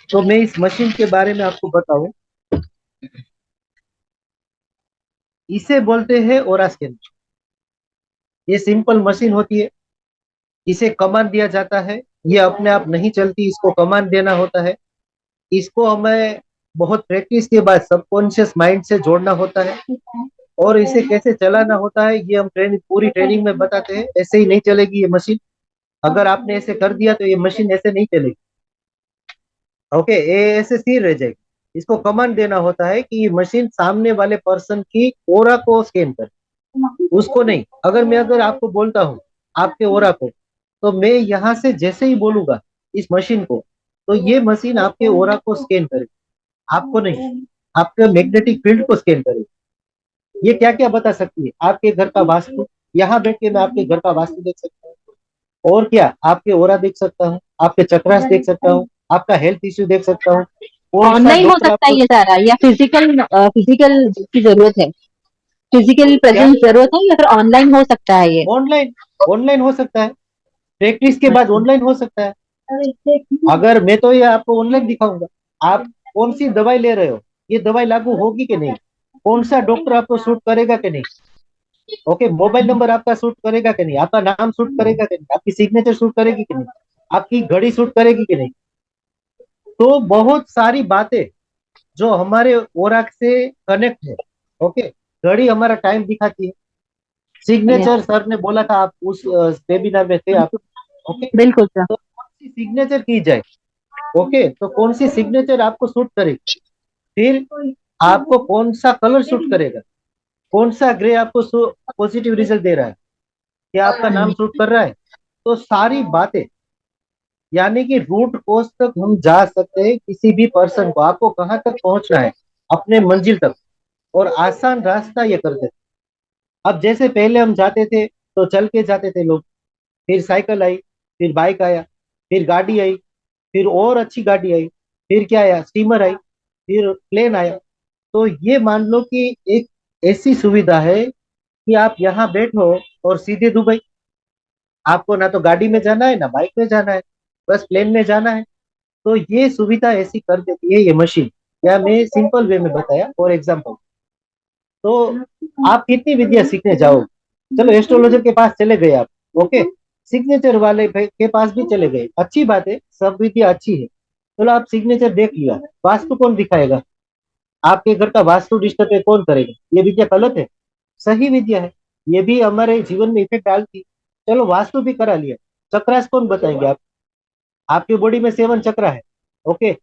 तो मैं इस मशीन के बारे में आपको बताऊं। इसे बोलते हैं ओरा स्कैनर। ये सिंपल मशीन होती है। इसे कमांड दिया जाता है। ये अपने आप नहीं चलती, इसको कमांड देना होता है। इसको हमें बहुत प्रैक्टिस के बाद सबकॉन्शियस माइंड से जोड़ना होता है। और इसे कैसे चलाना होता है ये हम ट्रेनिंग, पूरी ट्रेनिंग में बताते हैं। ऐसे ही नहीं चलेगी ये मशीन। अगर आपने ऐसे कर दिया तो ये मशीन ऐसे नहीं चलेगी। ओके, ये ऐसे स्थिर रह जाएगी। इसको कमांड देना होता है कि ये मशीन सामने वाले पर्सन की ओरा को स्कैन करे, उसको नहीं। अगर आपको बोलता हूँ आपके ओरा को, तो मैं यहाँ से जैसे ही बोलूंगा इस मशीन को, तो ये मशीन आपके ओरा को स्कैन करेगी, आपको नहीं। आपके मैग्नेटिक फील्ड को स्कैन करेगी। ये क्या क्या बता सकती है? आपके घर का वास्तु। यहाँ बैठ के मैं आपके घर का वास्तु देख सकता हूँ। और क्या, आपके ओरा देख सकता हूँ, आपके चक्रास देख सकता हूँ, आपका हेल्थ इश्यू देख सकता हूँ। कौन सा ऑनलाइन हो डॉक्टर सकता है आपको। ये सारा, या फिजिकल फिजिकल की जरूरत है? फिजिकल क्या? प्रेजेंस जरूरत है या फिर ऑनलाइन हो सकता है ये? ऑनलाइन। ऑनलाइन हो सकता है। प्रैक्टिस के बाद ऑनलाइन हो सकता है। अगर मैं तो ये आपको ऑनलाइन दिखाऊंगा। आप कौन सी दवाई ले रहे हो, ये दवाई लागू होगी कि नहीं, कौन सा डॉक्टर आपको सूट करेगा कि नहीं। ओके, मोबाइल नंबर आपका सूट करेगा कि नहीं, आपका नाम सूट करेगा कि नहीं, आपकी सिग्नेचर सूट करेगी कि नहीं, आपकी घड़ी सूट करेगी कि नहीं। तो बहुत सारी बातें जो हमारे ओरा से कनेक्ट है। ओके, घड़ी हमारा टाइम दिखाती है। यस, सिग्नेचर सर ने बोला था, आप उस वेबिनार में थे आप। ओके, बिल्कुल सर। तो कौन सी सिग्नेचर की जाए। ओके, तो कौन सी सिग्नेचर आपको सूट करेगी। फिर आपको कौन सा कलर सूट करेगा, कौन सा ग्रे आपको पॉजिटिव रिजल्ट दे रहा है, क्या आपका नाम सूट कर रहा है। तो सारी बातें, यानी कि रूट कोज तक हम जा सकते हैं किसी भी पर्सन को। आपको कहाँ तक पहुंचना है, अपने मंजिल तक। और आसान रास्ता ये कर देते। अब जैसे पहले हम जाते थे तो चल के जाते थे लोग। फिर साइकिल आई, फिर बाइक आया, फिर गाड़ी आई, फिर और अच्छी गाड़ी आई, फिर क्या आया, स्टीमर आई, फिर प्लेन आया। तो ये मान लो कि एक ऐसी सुविधा है कि आप यहाँ बैठो और सीधे दुबई। आपको ना तो गाड़ी में जाना है ना बाइक में जाना है, बस प्लेन में जाना है। तो ये सुविधा ऐसी कर देती है ये मशीन। या मैं सिंपल वे में बताया फॉर एग्जाम्पल। तो आप कितनी विद्या सीखने जाओगे। चलो एस्ट्रोलॉजर के पास चले गए आप। ओके, सिग्नेचर वाले के पास भी चले गए, अच्छी बात है, सब विद्या अच्छी है। चलो आप सिग्नेचर देख लिया, वास्तु कौन दिखाएगा। आपके घर का वास्तु डिस्टर्ब है, कौन करेगा। ये विद्या गलत है, सही विद्या है। ये भी हमारे जीवन में इफेक्ट डालती। चलो वास्तु भी करा लिया, चक्रास कौन बताएंगे आप। आपकी बॉडी में 7 चक्र है। ओके,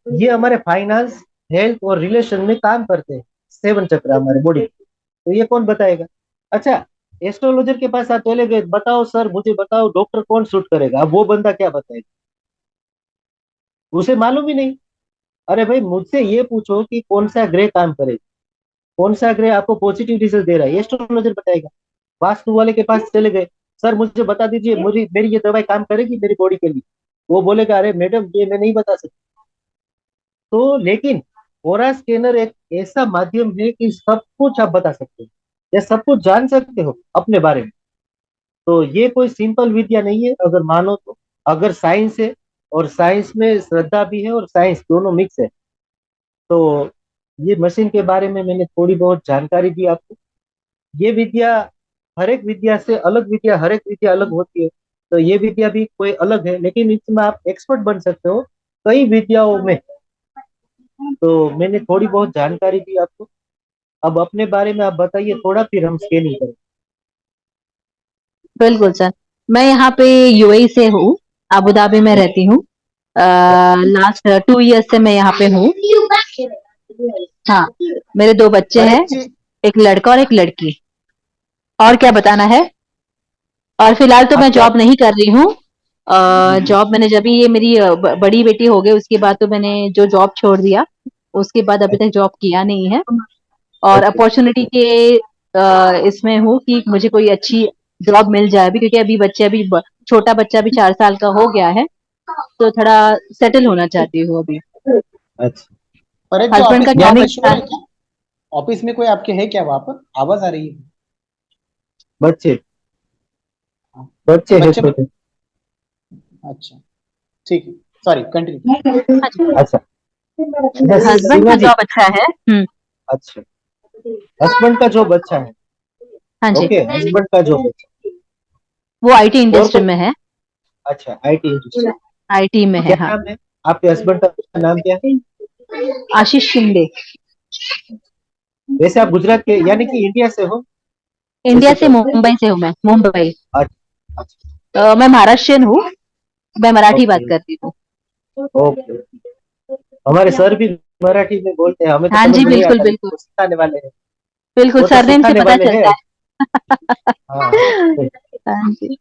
ये हमारे फाइनेंस, हेल्थ और रिलेशन में काम करते हैं। 7 चक्र हमारे बॉडी, तो ये कौन बताएगा। अच्छा, एस्ट्रोलॉजर के पास आप चले गए, बताओ सर मुझे बताओ डॉक्टर कौन शूट करेगा। अब वो बंदा क्या बताएगा, उसे मालूम ही नहीं। अरे भाई, मुझसे ये पूछो कि कौन सा ग्रह काम करेगा, कौन सा ग्रह आपको पॉजिटिव रिजल्ट दे रहा है, ये एस्ट्रोलॉजर बताएगा। वास्तु वाले के पास चले गए, सर मुझे बता दीजिए, मुझे मेरी ये दवाई काम करेगी मेरी बॉडी के लिए। वो बोलेगा अरे मैडम ये मैं नहीं बता सकता। तो लेकिन ओरा स्कैनर एक ऐसा माध्यम है कि सब कुछ आप बता सकते हो, या सब कुछ जान सकते हो अपने बारे में। तो ये कोई सिंपल विद्या नहीं है अगर मानो तो। अगर साइंस है, और साइंस में श्रद्धा भी है, और साइंस दोनों मिक्स है। तो ये मशीन के बारे में मैंने थोड़ी बहुत जानकारी दी आपको। ये विद्या, हर एक विद्या से अलग विद्या, हर एक विद्या अलग होती है। तो ये विद्या भी कोई अलग है, लेकिन इसमें आप एक्सपर्ट बन सकते हो कई विद्याओं में। तो मैंने थोड़ी बहुत जानकारी दी आपको। अब अपने बारे में आप बताइए थोड़ा, फिर हम स्केलिंग करें। बिल्कुल सर। मैं यहाँ पे यूएई से हूँ, अबू धाबी में रहती हूँ। लास्ट 2 इयर्स से मैं यहाँ पे हूँ। हाँ, मेरे 2 बच्चे पर हैं, एक चीज। एक लड़का और एक लड़की। और क्या बताना है? और फिलहाल तो मैं आपके जॉब आप। नहीं कर रही हूँ। हम्म। जॉब मैंने, जब ये मेरी बड़ी बेटी हो गई उसके बाद तो मैंने जो जॉब छोड़ दिया। उसके बाद अभी तक जॉब किया नहीं है। और ओके। अपॉर्चुनिटी के इसमें हूँ कि मुझे कोई अच्छी जॉब मिल जाए अभी, क्योंकि अभी बच्चे अभी छोटा बच्चा भी 4 साल का हो गया है। तो थोड़ा सेटल होना चाहती हूँ अभी। अच्छा। पर एक जो हस्बैंड का ऑफिस में जॉब यानी कोई अच्छा शोर है। है क्या? ऑफिस में कोई आपके है क्या? वहां पर आवाज आ रही है। बच्चे, हाँ। बच्चे हैं बच्चे। छोटे। अच्छा, ठीक है। Sorry continue. हाँ जी, अच्छा, अच्छा, हस्बैंड सीमा का जी। जॉब अच्छा है। अच्छा, हस्बैंड का जॉब अच्छा है। हाँ जी, ओके, हस्बैंड का जॉब अच्छा। वो आईटी और इंडस्ट्री कोई? में है। अच्छा, आईटी इंडस्ट्री। आईटी में है, क्या हाँ। नाम है आपके हस्बैंड का? नाम क्या है? आशीष शिंदे। वैसे आप गुजरात के यानी कि इंडिया से हो? इंडिया वैसे से, तो मुंबई से हूँ मैं, मुंबई। अच्छा, अच्छा, मैं महाराष्ट्रियन हूँ, मैं मराठी बात ओके, करती हूँ। ओके। हमारे सर भी मराठी में बोलते हैं, हमें तो हाँ समझ जी, में नहीं बिल्कुल आता, लेकिन बिल्कुल। वो सिखाने वाले हैं। बिल्कुल, वो तो सरनेम से सिखाने पता वाले हैं। चलता है। हाँ, हाँ। हाँ जी।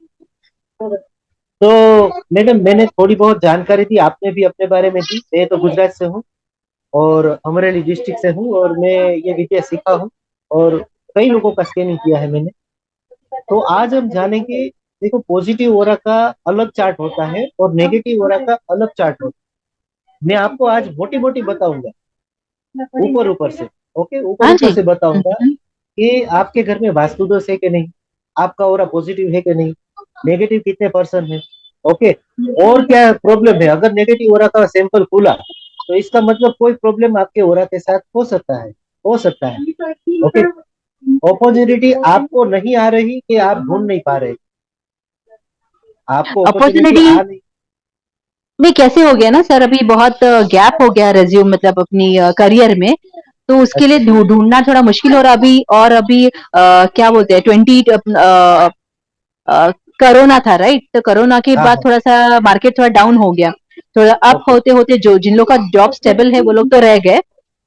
तो मैडम, मैंने थोड़ी बहुत जानकारी दी, आपने भी अपने बारे में दी। मैं तो गुजरात से हूँ और अमरेली डिस्ट्रिक्ट से हूँ, और मैं ये विद्या सीखा हूँ और कई लोगों का स्कैनिंग किया है मैंने। तो आज हम जानेंगे, देखो, पॉजिटिव ओरा का अलग चार्ट होता है और नेगेटिव ओरा का अलग चार्ट होता है। मैं आपको आज मोटी मोटी बताऊंगा, ऊपर ऊपर से। ओके, ऊपर हाँ ऊपर जी। से बताऊंगा कि आपके घर में वास्तु दोष है कि नहीं, आपका ओरा पॉजिटिव है कि नहीं, नेगेटिव कितने परसेंट है। ओके, और क्या प्रॉब्लम है। अगर नेगेटिव ओरा का सैंपल खुला तो इसका मतलब कोई प्रॉब्लम आपके ओरा के साथ हो सकता है, हो सकता है। ओके, अपॉर्चुनिटी आपको नहीं आ रही कि आप ढूंढ नहीं पा रहे, आपको अपॉर्चुनिटी अपॉर्चुनिटी आ नहीं। में कैसे हो गया ना सर, अभी बहुत गैप हो गया रेज्यूम, मतलब अपनी करियर में। तो उसके लिए अच्छा, ढूंढना थोड़ा मुश्किल हो रहा अभी। और अभी क्या बोलते हैं, 20 कोरोना था, राइट? तो कोरोना के हाँ, बाद हाँ, थोड़ा सा मार्केट थोड़ा डाउन हो गया। थोड़ा अप ओके, होते होते जो जिन लोग का जॉब स्टेबल है वो लोग तो रह गए,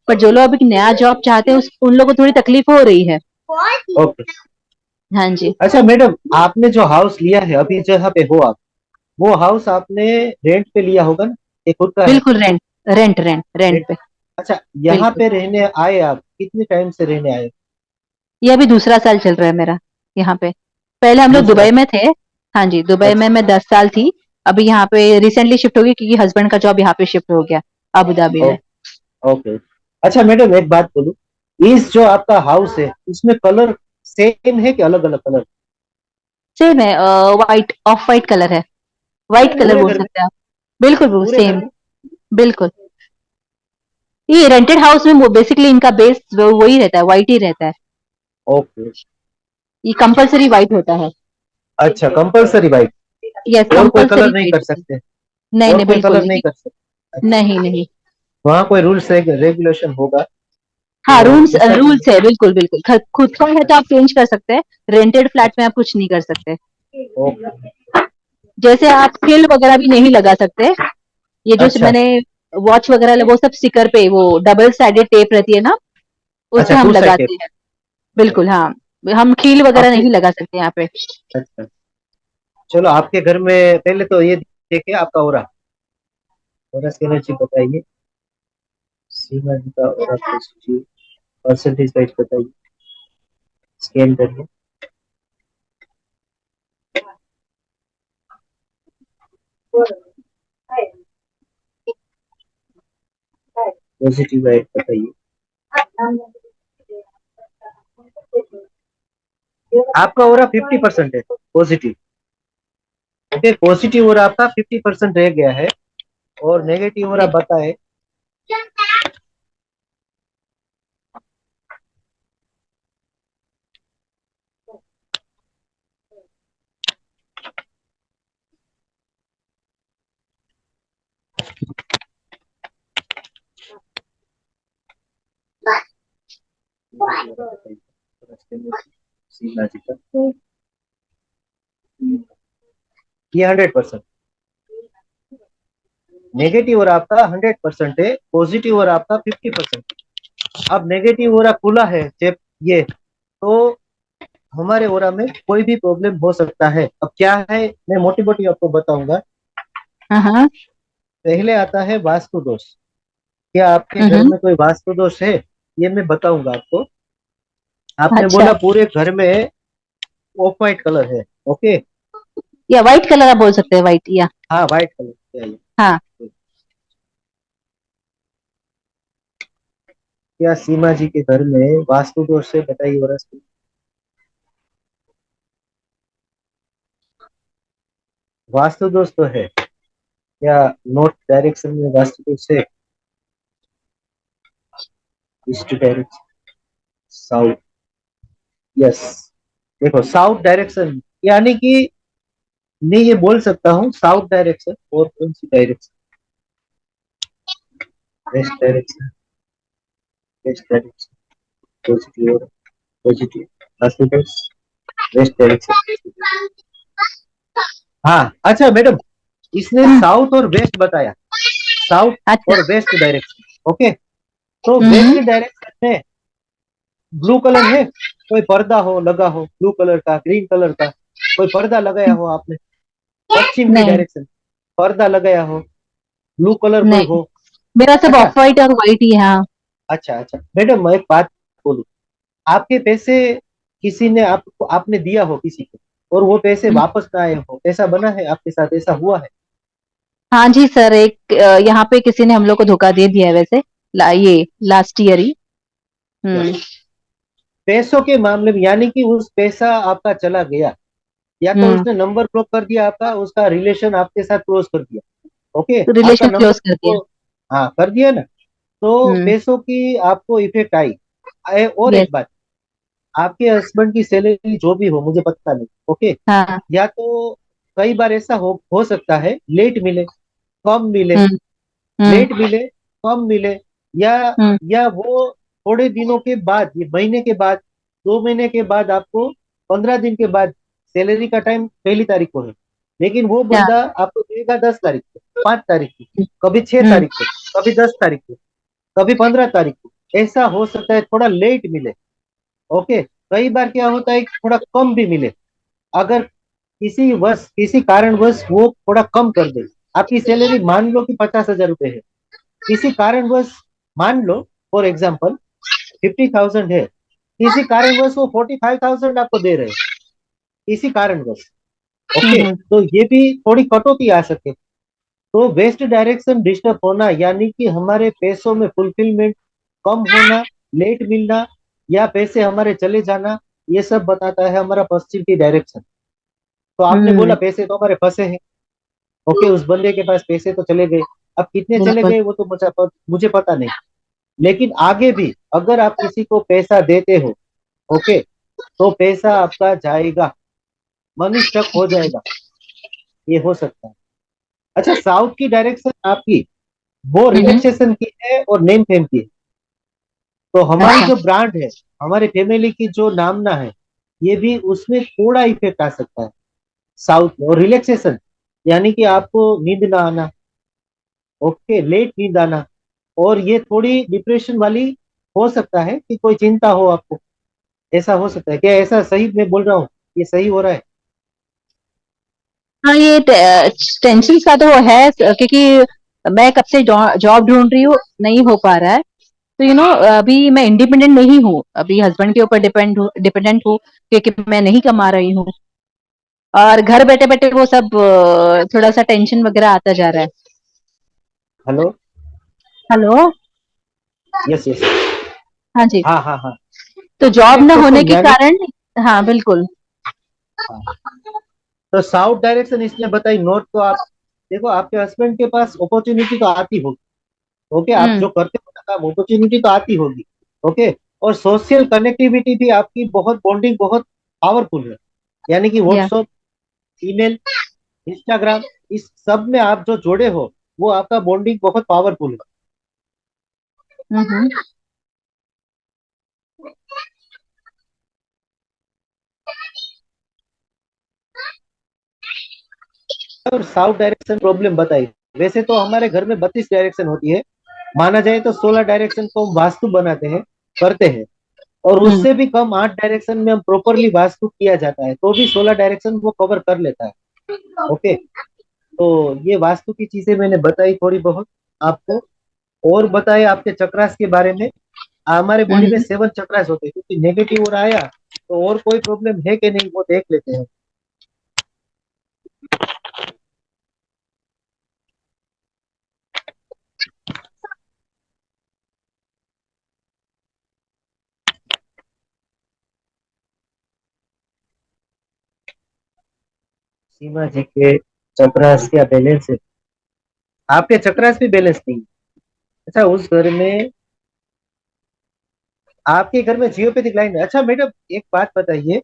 पर जो लोग अभी नया जॉब चाहते हैं उन लोगों को थोड़ी तकलीफ हो रही है। ओके। हाँ जी। अच्छा मैडम, आपने जो हाउस लिया है अभी जहाँ पे हो आप, वो हाउस आपने रेंट पे लिया होगा ना? ये खुद का है? बिल्कुल, rent rent rent rent rent. पे। अच्छा, यहाँ बिल्कुल। पे रहने आए आप कितने टाइम से रहने आए? ये अभी दूसरा साल चल रहा है मेरा यहाँ पे। पहले हम लोग दूसरा? दुबई में थे। हाँ जी, दुबई में अच्छा, मैं 10 साल थी। अभी यहाँ पे रिसेंटली शिफ्ट हो गई क्योंकि हस्बैंड का जॉब यहाँ पे शिफ्ट हो गया, अबू धाबी ओ, में। ओके। अच्छा मैडम, एक बात बोलूं, इस जो आपका हाउस है इसमें कलर सेम है कि अलग अलग कलर? सेम है, वाइट, ऑफ वाइट कलर है। व्हाइट कलर पूरे बोल घर में? सकते हैं आप। बिल्कुल बिल्कुल पूरे घर सेम। में? बिल्कुल। ये रेंटेड हाउस में बेसिकली इनका बेस वही रहता है, व्हाइट ही रहता है। ओके। ये कंपलसरी व्हाइट होता है। अच्छा, कंपलसरी वाइट? यस, और कोई कंपलसरी कलर नहीं व्हाइट कर होता है। सकते? नहीं और नहीं, कोई बिल्कुल कलर नहीं नहीं। कर सकते? अच्छा, नहीं नहीं। वहाँ कोई रूल्स रेगुलेशन होगा हाँ, तो रूल्स ऐसा नहीं रूल्स है, बिल्कुल बिल्कुल। खुद का है तो आप चेंज कर सकते हैं। रेंटेड है? फ्लैट में आप कुछ नहीं कर सकते। ओके। जैसे आप किल वगैरह भी नहीं लगा सकते। ये जो अच्छा, मैंने वॉच वगैरह वो सब स्टिकर पे, वो डबल साइडेड टेप रहती है ना, उससे अच्छा, हम टू साइड टेप। लगाते हैं। बिल्कुल, हाँ। हम कील वगैरह आपके, नहीं लगा सकते यहाँ पे। अच्छा, चलो, आपके घर में पहले तो ये देखे आपका ओरा की एनर्जी बताइए। सीमा जी का ओरा पॉजिटिव, परसेंटेज वाइज बताइए, स्कैन करिए। पॉजिटिव वाइज बताइए। आपका ओरा 50% है पॉजिटिव। ओके, पॉजिटिव ओरा आपका 50% रह गया है, और नेगेटिव ओरा बताए। सीमा जी का ये 100%। नेगेटिव और आपका 100% है, पॉजिटिव और आपका 50%। अब नेगेटिव ओरा खुला है जब ये, तो हमारे ओरा में कोई भी प्रॉब्लम हो सकता है। अब क्या है, मैं मोटी मोटी आपको बताऊंगा। हाँ हाँ। पहले आता है वास्तु दोष। क्या आपके घर हम्म। में कोई वास्तु दोष है? ये मैं बताऊंगा आपको। आपने अच्छा। बोला पूरे घर में ऑफ व्हाइट कलर है। ओके, या व्हाइट कलर आप बोल सकते हैं, व्हाइट या। हाँ, व्हाइट कलर चाहिए। हाँ। क्या सीमा जी के घर में वास्तु दोष है? बताइए जरा सी। वास्तु दोष तो है। या नॉर्थ डायरेक्शन में वास्तु से, ईस्ट डायरेक्शन, साउथ, यस। देखो साउथ डायरेक्शन यानी कि मैं ये बोल सकता हूँ साउथ डायरेक्शन और कौन सी direction, west direction, west direction, positive और पॉजिटिव, हॉस्पिटल्स, वेस्ट डायरेक्शन। हाँ अच्छा मैडम, इसने साउथ और वेस्ट बताया, साउथ अच्छा। और वेस्ट डायरेक्शन। ओके, तो हम्म। वेस्ट डायरेक्शन में ब्लू कलर है, कोई पर्दा हो लगा हो ब्लू कलर का, ग्रीन कलर का, कोई पर्दा लगाया हो आपने। पश्चिम की नहीं डायरेक्शन पर्दा लगाया हो, ब्लू कलर कोई नहीं, हो। मेरा सब अच्छा ऑफ वाइट और वाइट ही है, हाँ। अच्छा अच्छा मैडम, मैं एक बात बोलूं, आपके पैसे किसी ने आपको, आपने दिया हो किसी को और वो पैसे हम्म। वापस ना आए हो, ऐसा बना है आपके साथ, ऐसा हुआ है? हाँ जी सर, एक यहाँ पे किसी ने हम लोग को धोखा दे दिया है वैसे, ये लास्ट ईयर ही। हम्म। यस। पैसों के मामले में यानी कि उस पैसा आपका चला गया, या तो हम्म। उसने नंबर ब्लॉक कर दिया आपका, उसका रिलेशन आपके साथ क्लोज कर दिया। ओके, आपका रिलेशन नंबर क्लोज कर दिया। वो, हाँ कर दिया ना, तो हम्म। पैसों की आपको इफेक्ट आई। और यस। एक बात, आपके हस्बैंड की सैलरी जो भी हो मुझे पता नहीं, ओके, हाँ। या तो कई बार ऐसा हो सकता है लेट मिले, कम मिले, हम्म। हम्म। लेट मिले, कम मिले, या हम्म। या वो थोड़े दिनों के बाद, ये महीने के बाद, 2 महीने के बाद आपको, 15 दिन के बाद, सैलरी का टाइम पहली तारीख को है, लेकिन वो हाँ। बंदा आपको देगा 10 तारीख को, 5 तारीख को, कभी छह हम्म। तारीख को, कभी 10 तारीख को, कभी 15 तारीख को, ऐसा हो सकता है थोड़ा लेट मिले। ओके, कई बार क्या होता है कि थोड़ा कम भी मिले, अगर किसी कारणवश वो थोड़ा कम कर दे। आपकी सैलरी मान लो कि 50,000 रुपए है, किसी कारणवश, मान लो फॉर एग्जाम्पल 50,000 है, किसी कारणवश वो 45,000 आपको दे रहे हैं, किसी कारणवश। ओके, हम्म। तो ये भी थोड़ी कटौती आ सके। तो वेस्ट डायरेक्शन डिस्टर्ब होना यानी कि हमारे पैसों में फुलफिलमेंट कम होना, लेट मिलना, या पैसे हमारे चले जाना, ये सब बताता है हमारा पश्चिम की डायरेक्शन। तो आपने बोला हम्म। पैसे तो हमारे फंसे हैं। ओके, उस बंदे के पास पैसे तो चले गए, अब कितने चले बिल्कुल। गए वो तो मुझे पता नहीं, लेकिन आगे भी अगर आप किसी को पैसा देते हो, ओके, तो पैसा आपका जाएगा, मनी स्टक हो जाएगा, ये हो सकता है। अच्छा, साउथ की डायरेक्शन आपकी वो हम्म। रिलैक्सेशन की है और नेम फेम की है, तो हमारी अच्छा। जो ब्रांड है, हमारे फैमिली की जो नामना है, ये भी उसमें थोड़ा इफेक्ट आ सकता है साउथ में। और रिलैक्सेशन यानी कि आपको नींद ना आना, ओके, लेट नींद आना, और ये थोड़ी डिप्रेशन वाली हो सकता है कि कोई चिंता हो आपको, ऐसा हो सकता है क्या? ऐसा सही मैं बोल रहा हूँ, ये सही हो रहा है? हाँ, ये टेंशन का तो है क्योंकि मैं कब से जॉब ढूंढ रही हूँ, नहीं हो पा रहा है। तो अभी मैं इंडिपेंडेंट नहीं हूँ, अभी हस्बैंड के ऊपर डिपेंडेंट हूँ, क्योंकि मैं नहीं कमा रही हूँ। और घर बैठे बैठे वो सब थोड़ा सा टेंशन वगैरह आता जा रहा है। Hello, hello. यस यस, हाँ जी। हाँ हाँ हाँ, तो जॉब न होने रिलैक्सेशन के यानी, कारण, हाँ बिल्कुल। हाँ, तो साउथ डायरेक्शन इसने बताई, नॉर्थ तो आप देखो आपके हस्बैंड के पास अपॉर्चुनिटी तो आती होगी, ओके, आप हम्म। जो करते हो ना काम, अपॉर्चुनिटी तो आती होगी, ओके, और सोशल कनेक्टिविटी भी आपकी बहुत, बॉन्डिंग बहुत पावरफुल है, यानी कि या। व्हाट्सएप, ईमेल, इंस्टाग्राम, इस सब में आप जो जुड़े हो, वो आपका बॉन्डिंग बहुत पावरफुल है। हम्म। और साउथ डायरेक्शन प्रॉब्लम बताई, वैसे तो हमारे घर में 32 डायरेक्शन होती है, माना जाए तो 16 डायरेक्शन को हम वास्तु बनाते हैं, करते हैं, और हम्म। उससे भी कम 8 डायरेक्शन में हम प्रॉपरली वास्तु किया जाता है, तो भी 16 डायरेक्शन वो कवर कर लेता है। ओके, तो ये वास्तु की चीजें मैंने बताई थोड़ी बहुत आपको, और बताए आपके चक्रास के बारे में। हमारे बॉडी में हम्म। 7 चक्रास होते हैं, क्योंकि नेगेटिव और आया तो और कोई प्रॉब्लम है कि नहीं वो देख लेते हैं। सीमा जी के चक्रास क्या बैलेंस है? आपके चक्रास भी बैलेंस नहीं है। अच्छा, उस घर में, आपके घर में जियोपैथिक लाइन है। अच्छा मैडम, एक बात बताइए,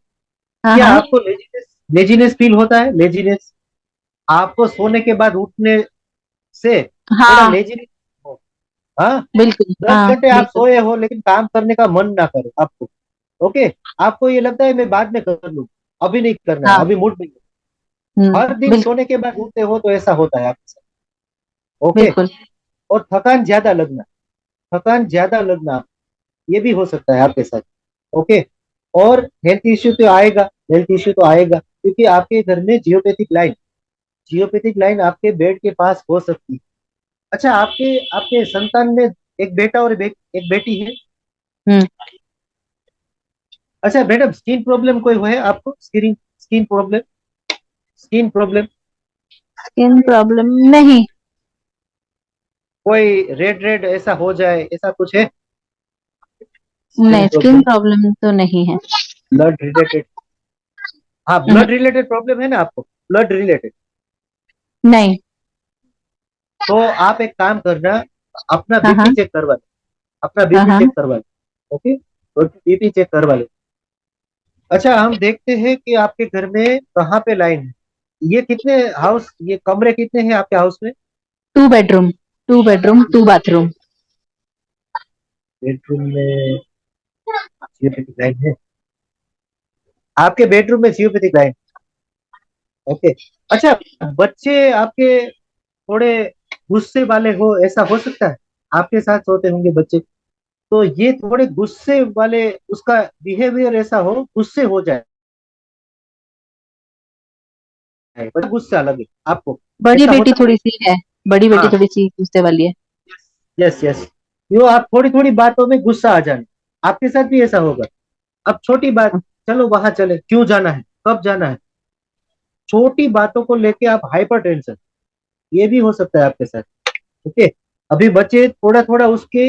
हाँ क्या हाँ आपको लेजीनेस लेजीनेस फील होता है? लेजीनेस, आपको सोने के बाद उठने से थोड़ा हाँ लेजीनेस हो? हाँ, बिल्कुल, 10 घंटे आप बिल्कुल। सोए हो लेकिन काम करने का मन ना करे आपको। ओके, आपको ये लगता है मैं बाद में कर लूँ, अभी नहीं करना है, हाँ। अभी मूड नहीं है। हर दिन बिल्कुल सोने के बाद उठते हो तो ऐसा होता है आपके साथ। ओके। बिल्कुल। और थकान ज्यादा लगना, ये भी हो सकता है आपके साथ। ओके। और हेल्थ इश्यू तो आएगा क्योंकि आपके घर में जियोपैथिक लाइन आपके बेड के पास हो सकती है। अच्छा, आपके आपके संतान में एक बेटा और एक बेटी है। हम्म। अच्छा मैडम, स्किन प्रॉब्लम कोई है आपको? Skin problem, skin problem, skin problem नहीं। कोई रेड रेड ऐसा हो जाए, ऐसा कुछ है? स्किन नहीं, स्किन प्रॉब्लम, प्रॉब्लम तो नहीं है। Blood related? हाँ, हम्म, ब्लड रिलेटेड प्रॉब्लम है ना आपको? Blood related? नहीं। तो आप एक काम करना, अपना हाँ बीपी हाँ चेक करवा लो, अपना हाँ बीपी हाँ। चेक करवा लो। ओके, तो बीपी चेक करवा लो। अच्छा, हम देखते हैं कि आपके घर में कहाँ पे लाइन है। ये कमरे कितने हैं आपके हाउस में? 2 बेडरूम, 2 बेडरूम 2 बाथरूम। बेडरूम में जियोपैथिक लाइन है? आपके बेडरूम में जियोपैथिक लाइन? ओके। अच्छा, बच्चे आपके थोड़े गुस्से वाले हो, ऐसा हो सकता है? आपके साथ सोते होंगे बच्चे, तो ये थोड़े गुस्से वाले, उसका बिहेवियर ऐसा हो, गुस्से हो जाए, बड़ा गुस्सा लगे आपको, बड़ी ऐसा बेटी होता थोड़ी सी है, बड़ी है? बेटी हाँ, थोड़ी सी गुस्से वाली है। यस यस, यो आप थोड़ी थोड़ी बातों में गुस्सा आ जाने, आपके साथ भी ऐसा होगा। अब छोटी बात, चलो वहां चले, क्यों जाना है, कब जाना है, छोटी बातों को लेके आप हाइपर टेंशन, ये भी हो सकता है आपके साथ। ओके। अभी बच्चे थोड़ा थोड़ा उसके,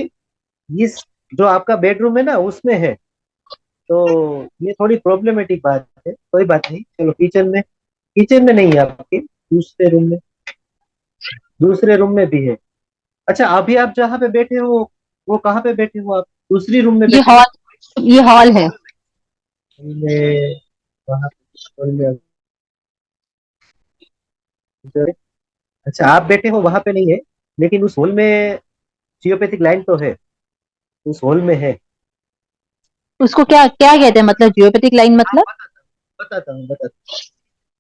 इस जो आपका बेडरूम है ना उसमें है, तो ये थोड़ी प्रॉब्लमेटिक बात है। कोई बात नहीं, चलो किचन में नहीं है आपके, दूसरे रूम में भी है। अच्छा, अभी आप जहाँ पे बैठे हो वो कहाँ पे बैठे हो आप? दूसरी रूम में ये बैठे हो? हॉल, ये हॉल है। मैं वहाँ हॉल में, अच्छा आप बैठे हो वहां पे नहीं है, लेकिन उस हॉल में जियोपैथिक लाइन तो है, उस हॉल में है। उसको क्या क्या कहते हैं, मतलब जियोपैथिक लाइन हाँ, मतलब? बताता हूँ।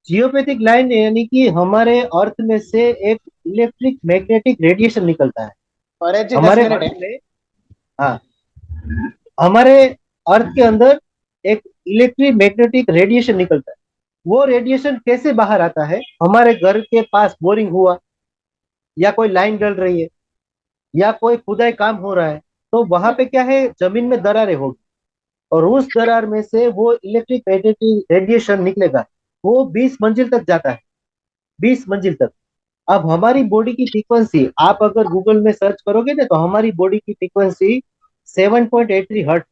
जियोपैथिक लाइन यानी कि हमारे अर्थ में से एक इलेक्ट्रिक मैग्नेटिक रेडिएशन निकलता है फौरज जी, दस हमारे मिनट अर्थ है। में। हाँ, हमारे अर्थ के अंदर एक इलेक्ट्रिक मैग्नेटिक रेडिएशन निकलता है। वो रेडिएशन कैसे बाहर आता है? हमारे घर के पास बोरिंग हुआ, या कोई लाइन डल रही है, या कोई खुदाई काम हो रहा है, तो वहां पे क्या है, जमीन में दरारें होगी, और उस दरार में से वो इलेक्ट्रिक रेडिएशन निकलेगा। वो 20 मंजिल तक जाता है, 20 मंजिल तक। अब हमारी बॉडी की फ्रीक्वेंसी आप अगर गूगल में सर्च करोगे ना, तो हमारी बॉडी की फ्रीक्वेंसी 7.83 हर्ट,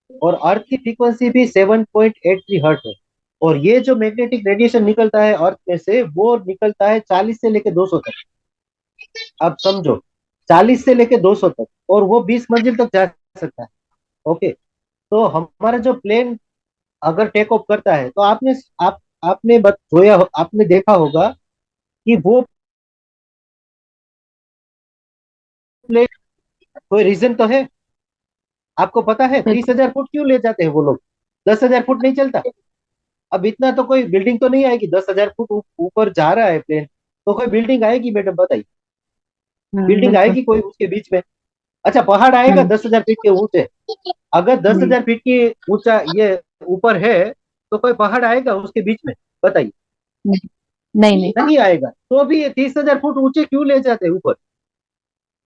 और अर्थ की फ्रीक्वेंसी भी 7.83 हर्ट है। और ये जो मैग्नेटिक रेडिएशन निकलता है अर्थ में से, वो निकलता है 40 से लेके 200 तक। अब समझो, 40 से लेके 200 तक, और वो 20 मंजिल तक जा सकता है। ओके। तो हमारा जो प्लेन अगर टेक ऑफ करता है, तो आप आपने आपने देखा होगा कि वो प्लेन, कोई रीजन तो है, आपको पता है तीस बिल्कुल। हजार फुट क्यों ले जाते हैं वो लोग? 10,000 फुट नहीं चलता। अब इतना तो कोई बिल्डिंग तो नहीं आएगी, 10,000 फुट ऊपर जा रहा है प्लेन, तो कोई बिल्डिंग आएगी मैडम, बताइए? बिल्डिंग बिल्कुल। आएगी कोई उसके बीच में? अच्छा, पहाड़ आएगा हम्म 10,000 फीट के ऊंचे? अगर दस हम्म, हजार फीट की ऊंचा ये ऊपर है, तो कोई पहाड़ आएगा उसके बीच में? बताइए। नहीं नहीं नहीं। नहीं आएगा। तो भी ये 30,000 फुट ऊंचे क्यों ले जाते हैं ऊपर?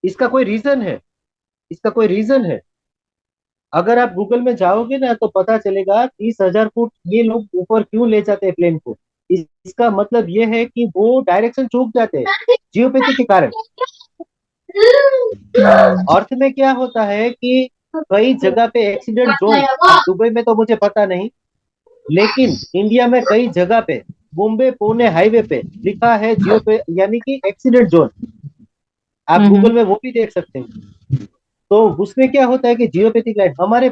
इसका कोई रीजन है, इसका कोई रीजन है। अगर आप गूगल में जाओगे ना, तो पता चलेगा 30,000 फुट ये लोग ऊपर क्यों ले जाते हैं प्लेन को। इसका मतलब ये है कि वो डायरेक्शन चूक जाते हैं जियोपैथी के कारण। अर्थ में क्या होता है कि कई जगह पे एक्सीडेंट जोन, अब दुबई में तो मुझे पता नहीं, लेकिन इंडिया में कई जगह पे मुंबई पुणे हाईवे पे लिखा है जियो पे, यानी कि एक्सीडेंट जोन। आप गूगल में वो भी देख सकते हैं। तो उसमें क्या होता है कि जियोपैथिक लाइट, हमारे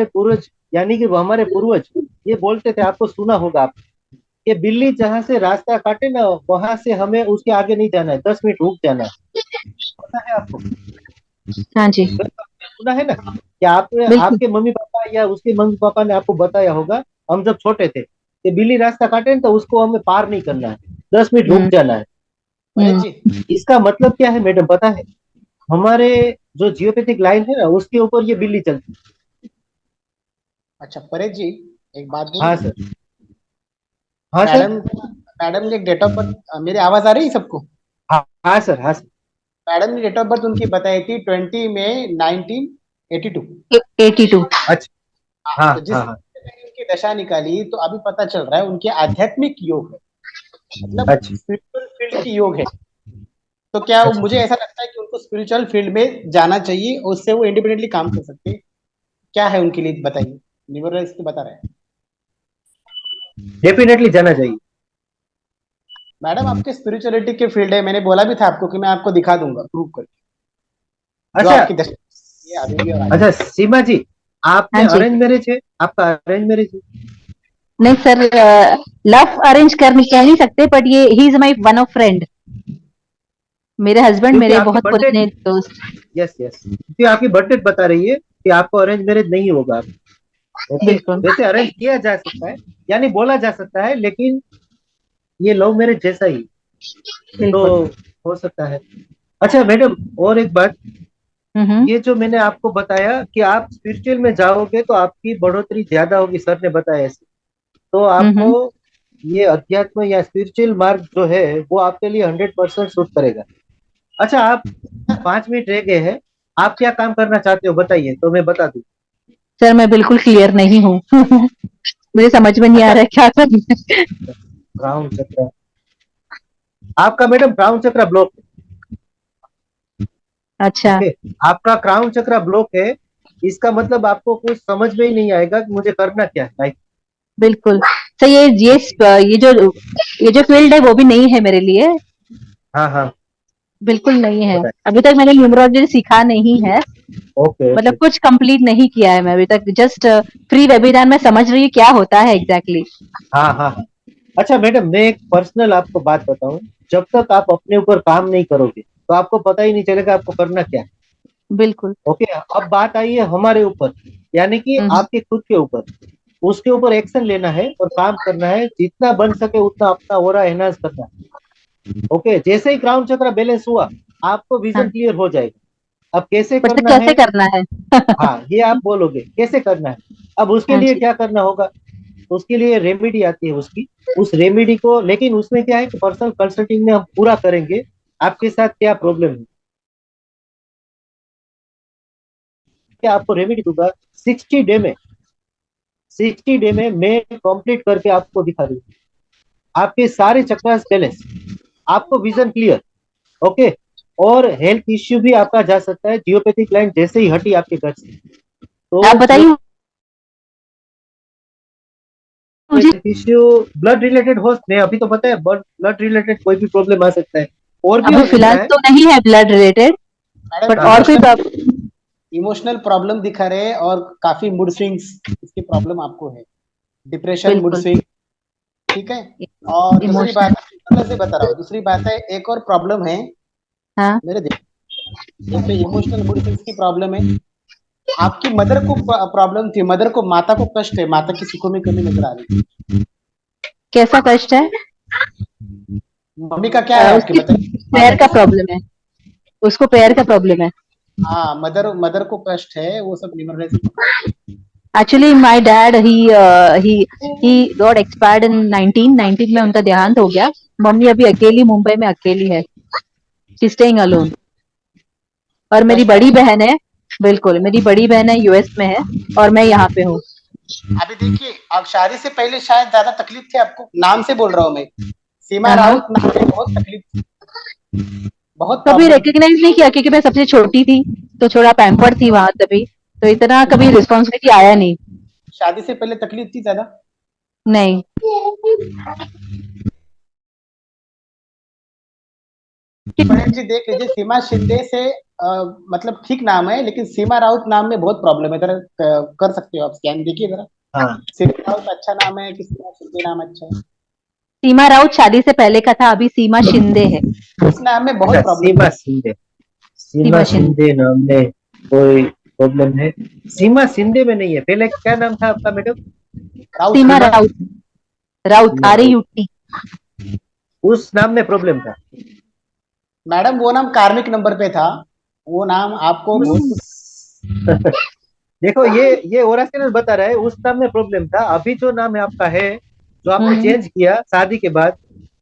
पूर्वज यानी कि वो हमारे पूर्वज ये बोलते थे, आपको सुना होगा आप, कि बिल्ली जहां से रास्ता काटे ना वहां से हमें उसके आगे नहीं जाना है, 10 मिनट रुक जाना है। पता है आपको? हाँ जी, सुना है ना कि आप, बिल्कुल। आपके मम्मी पापा या उसके मम्मी पापा ने आपको बताया होगा, हम जब छोटे थे, कि बिल्ली रास्ता काटे ना तो उसको हमें पार नहीं करना है, 10 मिनट रुक हम्म। जाना है। परेश हम्म। जी, इसका मतलब क्या है मैडम पता है? हमारे जो जियोपैथिक लाइन है ना उसके ऊपर ये बिल्ली चलती है। अच्छा परेश जी, एक बात हाँ बोलूं? सर। हाँ सर। मैडम, मैडम ने डेट ऑफ बर्थ, मेरी आवाज आ रही है सबको? हाँ हाँ सर। हाँ सर। मैडम ने डेट ऑफ बर्थ उनकी बताई थी 20 मई 1982। 82। अच्छा। हाँ तो जिस हाँ हाँ। उनकी दशा निकाली तो अभी पता चल रहा है उनके आध्यात्मिक योग है, मतलब अच्छा स्पिरिचुअल फील्ड की योग है। तो क्या मुझे अच्छा। ऐसा लगता है कि उनको स्पिरिचुअल फील्ड में जाना चाहिए, उससे वो इंडिपेंडेंटली काम कर सकते हैं। क्या है उनके लिए बताइए, न्यूमरल्स तो बता रहे हैं। डेफिनेटली जाना चाहिए। मैडम आपके स्पिरिचुअलिटी के फील्ड है, मैंने बोला भी था आपको कि मैं आपको दिखा दूंगा प्रूव करके, जो अच्छा। आपकी दशा ये अभी भी और आगे अच्छा भी। सीमा जी, हाँ आपने जी। अरेंज मैरिज है? आपका अरेंज मैरिज है? नहीं सर, लव अरेंज कर कह नहीं सकते, बट ये he is my one of friend. मेरे हस्बैंड क्योंकि मेरे आपकी बहुत बर्थडे, पुराने दोस्त। यस यस, क्योंकि आपकी बर्थडे बता रही है कि आपको अरेंज मैरिज नहीं होगा। ओके। बिल्कुल। वैसे अरेंज किया जा सकता है, यानी बोला जा सकता है, लेकिन ये लव मैरिज जैसा ही तो बिल्कुल। हो सकता है। अच्छा मैडम, और एक बात, हम्म। ये जो मैंने आपको बताया कि आप स्पिरिचुअल में जाओगे तो आपकी बढ़ोतरी ज्यादा होगी, सर ने बताया ऐसे, तो आपको हम्म। ये अध्यात्म या स्पिरिचुअल मार्ग जो है वो आपके लिए 100% सूट करेगा। अच्छा, आप 5 मिनट रह गए हैं, आप क्या काम करना चाहते हो बताइए तो मैं बता दूं। सर मैं बिल्कुल क्लियर नहीं हूँ। मुझे समझ में नहीं आ अच्छा, रहा है क्या करना है। क्राउन चक्र, आपका मैडम क्राउन चक्र ब्लॉक है। अच्छा। ओके, आपका क्राउन चक्र ब्लॉक है, इसका मतलब आपको कुछ समझ में ही नहीं आएगा कि मुझे करना क्या है लाइफ। बिल्कुल। Sir okay. ये जो फील्ड है वो भी नहीं है मेरे लिए। हाँ हाँ। बिल्कुल नहीं है। बताइए। अभी तक मैंने न्यूमरोलॉजी सीखा नहीं है। ओके मतलब ओके। कुछ कंप्लीट नहीं किया है मैं अभी तक, जस्ट फ्री वेबिनार में समझ रही हूँ क्या होता है एग्जैक्टली। हाँ हाँ हाँ। अच्छा मैडम, मैं एक पर्सनल आपको बात बताऊं, जब तक आप अपने ऊपर काम नहीं करोगे तो आपको पता ही नहीं चलेगा आपको करना क्या है। बिल्कुल। ओके, अब बात आई है हमारे ऊपर, यानी कि हम्म। आपके खुद के ऊपर, उसके ऊपर एक्शन लेना है और काम करना है, जितना बन सके उतना अपना ओरा एनहांस करना है। ओके, जैसे ही क्राउन चक्र बैलेंस हुआ आपको विजन हाँ, क्लियर हो जाएगा। अब कैसे बट सर करना कैसे है? करना है? हाँ, ये आप बोलोगे कैसे करना है। अब उसके हाँ लिए जी। क्या करना होगा? उसके लिए रेमेडी आती है उसकी, उस रेमेडी को, लेकिन उसमें क्या है कि पर्सनल कंसल्टिंग में हम पूरा करेंगे आपके साथ क्या प्रॉब्लम है, क्या आपको रेमेडी दूंगा। 60 डे में, 60 डे में मैं कंप्लीट करके आपको दिखा दूंगा आपके सारे चक्रास बैलेंस, आपको विजन क्लियर। ओके, और हेल्थ इश्यू भी आपका जा सकता है, जियोपैथिक लाइन जैसे ही हटी आपके घर से आप तो जो बताइए मुझे। हेल्थ इश्यू ब्लड रिलेटेड हो, मैं अभी तो पता है ब्लड रिलेटेड कोई भी प्रॉब्लम आ सकता है, और भी अभी हो सकता फिलहाल है। तो नहीं है ब्लड रिलेटेड, मैडम बट हाँ और हाँ। कोई इमोशनल, प्रॉब्लम? इमोशनल प्रॉब्लम दिखा रहे हैं और काफी मूड स्विंग्स इसकी प्रॉब्लम आपको है, डिप्रेशन, मूड बिल्कुल। स्विंग। ठीक है। और दूसरी बात, इमोशनल। पहले से बता रहा हूँ, दूसरी बात है एक और प्रॉब्लम है हाँ। मेरे दिमाग। जैसे इमोशनल मूड स्विंग्स की प्रॉब्लम है, आपकी मदर को प्रॉब्लम थी, मदर को, माता को कष्ट है, माता की सुखों में कमी नजर आ रही है। कैसा कष्ट है? मम्मी का क्या है आपके उसकी बताइए, पैर माता का की सुख। प्रॉब्लम है। उसको पैर का प्रॉब्लम है। हाँ, मदर मदर को कष्ट है, वो सब न्यूमरल से पकड़। Actually my dad he got expired in 1919 में, उनका देहांत हो गया। मम्मी अभी अकेली मुंबई में अकेली है। She staying alone. और मेरी कष्ट है। बड़ी बहन है। बिल्कुल, मेरी बड़ी बहन है यूएस में है, और मैं यहाँ पे हूँ। अभी देखिए, आप शादी से पहले शायद ज्यादा तकलीफ थी आपको, नाम से बोल रहा हूँ मैं, सीमा हाँ हाँ। राउत नाम में बहुत तकलीफ थी, बहुत कभी प्रॉब्लम थी। रिकग्नाइज नहीं किया क्योंकि मैं सबसे छोटी थी, तो थोड़ा पैम्पर्ड थी वहां तभी, तो इतना कभी रिस्पॉन्सिबिलिटी आया नहीं। शादी से पहले तकलीफ थी ज्यादा। नहीं। बहन जी देख लीजिए, सीमा शिंदे से मतलब ठीक नाम है, लेकिन सीमा राउत नाम में बहुत प्रॉब्लम है। जरा कर सकते हो आप स्कैन, देखिए जरा। हाँ सीमा राउत अच्छा नाम है कि सीमा शिंदे नाम अच्छा है? सीमा राउत शादी से पहले का था, अभी सीमा शिंदे है। इस नाम में बहुत अच्छा, प्रॉब्लम सीमा है। शिंदे। सीमा सीमा शिंदे। शिंदे नाम में कोई प्रॉब्लम है? सीमा शिंदे में नहीं है। पहले क्या नाम था आपका मैडम? राउत सीमा सीमा, राउत। राउत, सीमा राउत। RAUT। उस नाम में प्रॉब्लम था? मैडम वो नाम कार्मिक नंबर पे था, वो नाम आपको बहुत कुछ। उस देखो, ये ओराकल बता रहा है उस नाम में प्रॉब्लम था। अभी जो नाम है आपका है, जो आपने हम्म, चेंज किया शादी के बाद,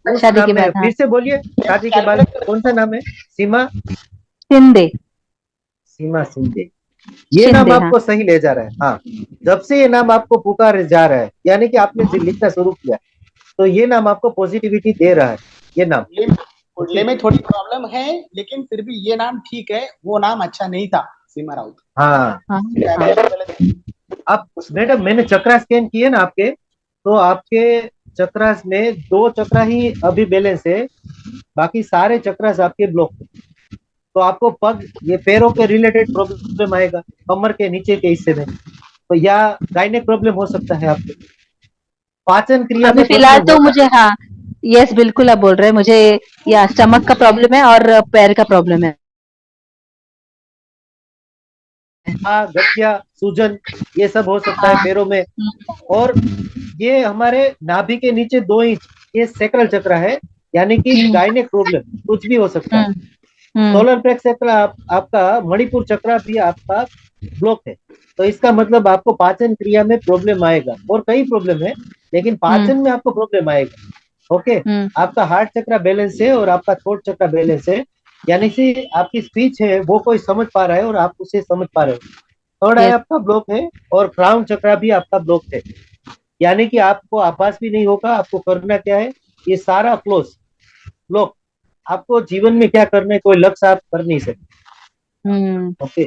उस शादी नाम के में बाद, हाँ। फिर से बोलिए। शादी के बाद कैलकुलेट कौन सा नाम है? सीमा, शिंदे। सीमा शिंदे। ये नाम शिंदे, हाँ। आपको सही ले जा रहा है। हाँ, जब से ये नाम आपको पुकार जा रहा है, यानी कि आपने लिखना शुरू किया, तो ये नाम आपको पॉजिटिविटी दे रहा है, ये नाम। कुंडली ओके। में थोड़ी प्रॉब्लम है, लेकिन फिर भी ये नाम ठीक है, वो नाम अच्छा नहीं था सीमा राउत। हाँ, हाँ, हाँ। फैमिली गलत है। आप मैडम, मैंने चक्रा स्कैन किए ना आपके, तो आपके चक्रास में 2 चक्रा ही अभी बैलेंस है, बाकी सारे चक्रास आपके ब्लॉक है। तो आपको पग, ये पैरों के रिलेटेड प्रॉब्लम आएगा, कमर के नीचे के हिस्से में, तो या गायनेक प्रॉब्लम हो सकता है आपको। पाचन क्रिया अभी में फिलहाल प्रॉब्लम तो होगा। मुझे, हाँ, यस बिल्कुल आप बोल रहे हैं मुझे, या स्टमक का प्रॉब्लम है और पैर का प्रॉब्लम है। हाँ, गठिया, सूजन, ये सब हो सकता है हाँ। पैरों में। और ये हमारे नाभि के नीचे 2 इंच, ये सैक्रल चक्र है, यानी कि हम्म, गायनेक प्रॉब्लम कुछ भी हो सकता है। हम्म, हम्म, सोलर प्लेक्स चक्र आपका मणिपुर चक्र भी आपका ब्लॉक है। तो इसका मतलब आपको पाचन क्रिया में प्रॉब्लम आएगा, और कई प्रॉब्लम है, लेकिन हम्म, पाचन में आपको प्रॉब्लम आएगा। ओके। हम्म, आपका हार्ट चक्र बैलेंस है और आपका थ्रोट चक्र बैलेंस है, यानी कि आपकी स्पीच है वो कोई समझ पा रहा है और आप उसे समझ पा रहे हो। थर्ड आई यस। आपका ब्लॉक है, और क्राउन चक्र भी आपका ब्लॉक है, यानी कि आपको आभास भी नहीं होगा आपको करना क्या है। ये सारा क्लोज ब्लॉक, आपको जीवन में क्या करना है, कोई लक्ष्य आप कर नहीं सकते। हम्म। ओके।